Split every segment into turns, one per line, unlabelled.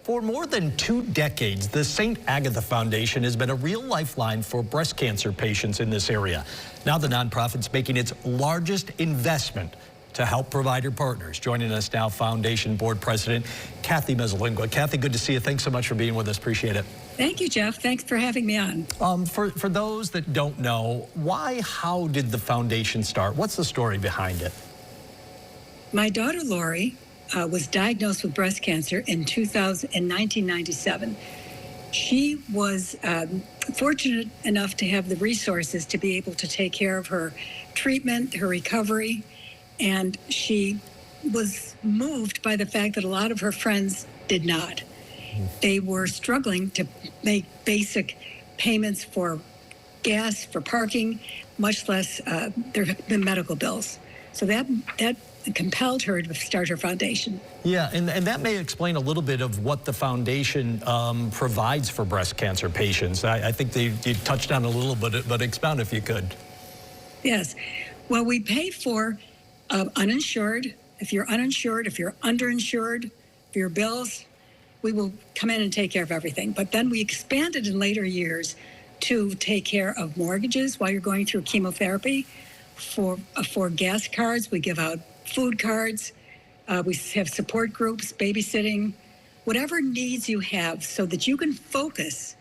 For more than 2 decades, the Saith Agatha Foundation has been a real lifeline for breast cancer patients in this area. Now the nonprofit's making its largest investment to help provider partners. Joining us now, Foundation Board President Kathy Mezzalingua. Kathy, good to see you. Thanks so much for being with us. Appreciate it.
Thank you, Jeff. Thanks for having me on.
For those that don't know, how did the foundation start? What's the story behind it?
My daughter, Laurie, was diagnosed with breast cancer in 1997. She was fortunate enough to have the resources to be able to take care of her treatment, her recovery, and she was moved by the fact that a lot of her friends did not. They were struggling to make basic payments for gas, for parking, much less their medical bills. So that compelled her to start her foundation.
Yeah, and that may explain a little bit of what the foundation provides for breast cancer patients. I think you touched on a little bit, but expound if you could.
Yes. Well, we pay for uninsured. If you're uninsured, if you're underinsured, for your bills, we will come in and take care of everything. But then we expanded in later years to take care of mortgages while you're going through chemotherapy. For gas cards, we give out food cards. We have support groups, babysitting, whatever needs you have so that you can focus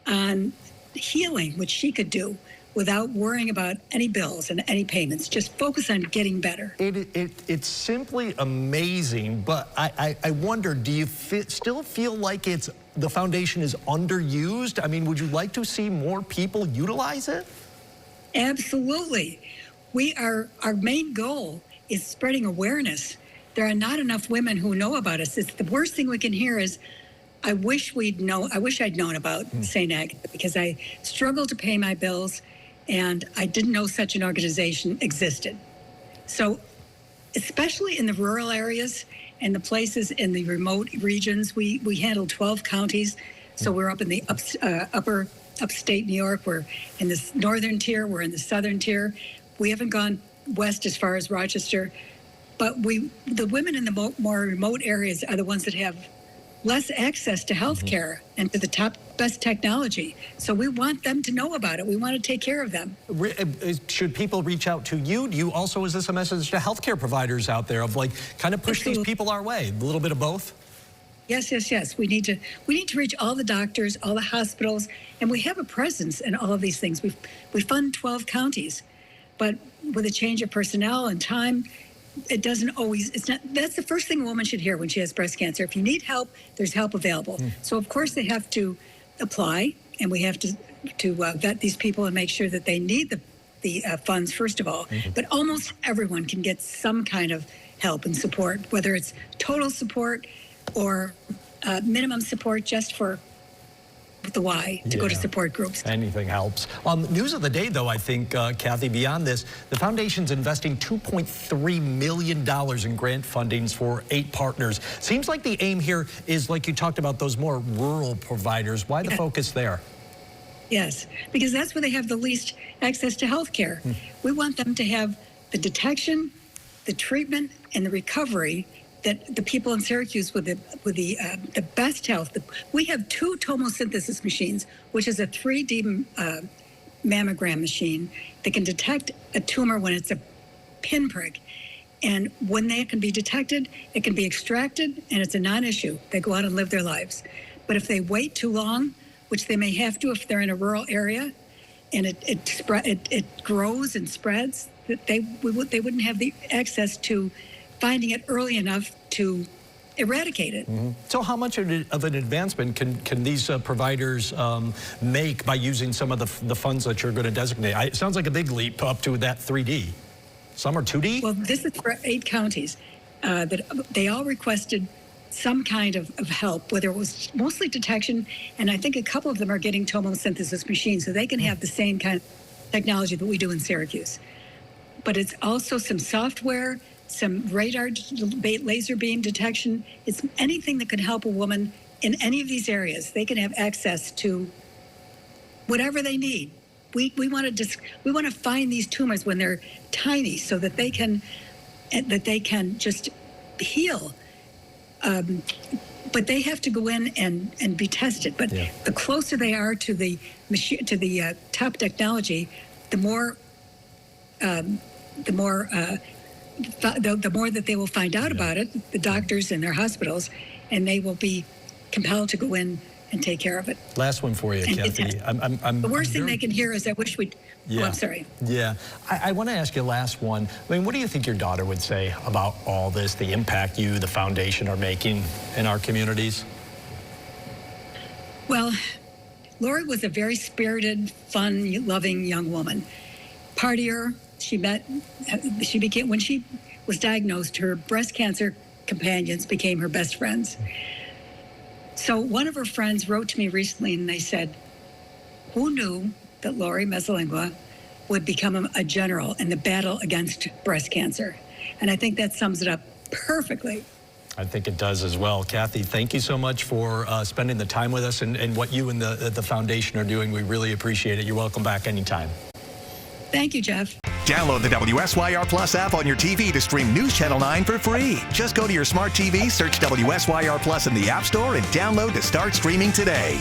on healing, which she could do without worrying about any bills and any payments. Just focus on getting better.
It's simply amazing, but I wonder, do you still feel like the foundation is underused? I mean, would you like to see more people utilize it?
Absolutely. Our main goal is spreading awareness. There are not enough women who know about us. It's the worst thing we can hear is, I wish I'd known about Saith Agatha, because I struggled to pay my bills and I didn't know such an organization existed. So especially in the rural areas and the places in the remote regions, we handle 12 counties. So we're up in the upper upstate New York. We're in this northern tier. We're in the southern tier. We haven't gone west as far as Rochester, but the women in the more remote areas are the ones that have less access to health care and to the best technology. So we want them to know about it. We want to take care of them.
Should people reach out to you? Do you also, is this a message to healthcare providers out there of kind of push these people our way? A little bit of both?
Yes, yes, yes. We need to reach all the doctors, all the hospitals, and we have a presence in all of these things. We fund 12 counties, but with a change of personnel and time, it doesn't always, that's the first thing a woman should hear when she has breast cancer. If you need help, there's help available. So of course they have to apply, and we have to vet these people and make sure that they need the funds first of all. But almost everyone can get some kind of help and support, whether it's total support or minimum support just for the why to go to support groups.
Anything helps. News of the day, though, I think, Kathy, beyond this, the foundation's investing $2.3 million in grant fundings for 8 partners. Seems like the aim here is, like you talked about, those more rural providers. Why the focus there?
Yes, because that's where they have the least access to health care. We want them to have the detection, the treatment, and the recovery that the people in Syracuse with the best health. We have 2 tomosynthesis machines, which is a 3D mammogram machine that can detect a tumor when it's a pinprick. And when they can be detected, it can be extracted, and it's a non-issue. They go out and live their lives. But if they wait too long, which they may have to if they're in a rural area, and it grows and spreads, they wouldn't have the access to finding it early enough to eradicate it.
So how much of an advancement can these providers make by using some of the funds that you're going to designate? It sounds like a big leap up to that 3D. Some are 2D?
Well, this is for 8 counties that they all requested some kind of help, whether it was mostly detection, and I think a couple of them are getting tomosynthesis machines, so they can have the same kind of technology that we do in Syracuse. But it's also some software, some radar, laser beam detection. It's anything that can help a woman in any of these areas. They can have access to whatever they need. We want to find these tumors when they're tiny, so that they can just heal but they have to go in and be tested. But the closer they are to the machine, to the top technology, the more the more that they will find out about it, the doctors and their hospitals, and they will be compelled to go in and take care of it.
Last one for you, Kathy.
The worst thing they can hear is, I wish we'd...
Yeah.
Oh, I'm sorry.
Yeah. I want to ask you last one. I mean, what do you think your daughter would say about all this, the impact you, the foundation, are making in our communities?
Well, Laurie was a very spirited, fun, loving young woman. Partier. When she was diagnosed, her breast cancer companions became her best friends. So one of her friends wrote to me recently and they said, who knew that Laurie Mezzalingua would become a general in the battle against breast cancer? And I think that sums it up perfectly.
I think it does as well. Kathy, thank you so much for spending the time with us and what you and the foundation are doing. We really appreciate it. You're welcome back anytime.
Thank you, Jeff.
Download the WSYR Plus app on your TV to stream News Channel 9 for free. Just go to your smart TV, search WSYR Plus in the App Store, and download to start streaming today.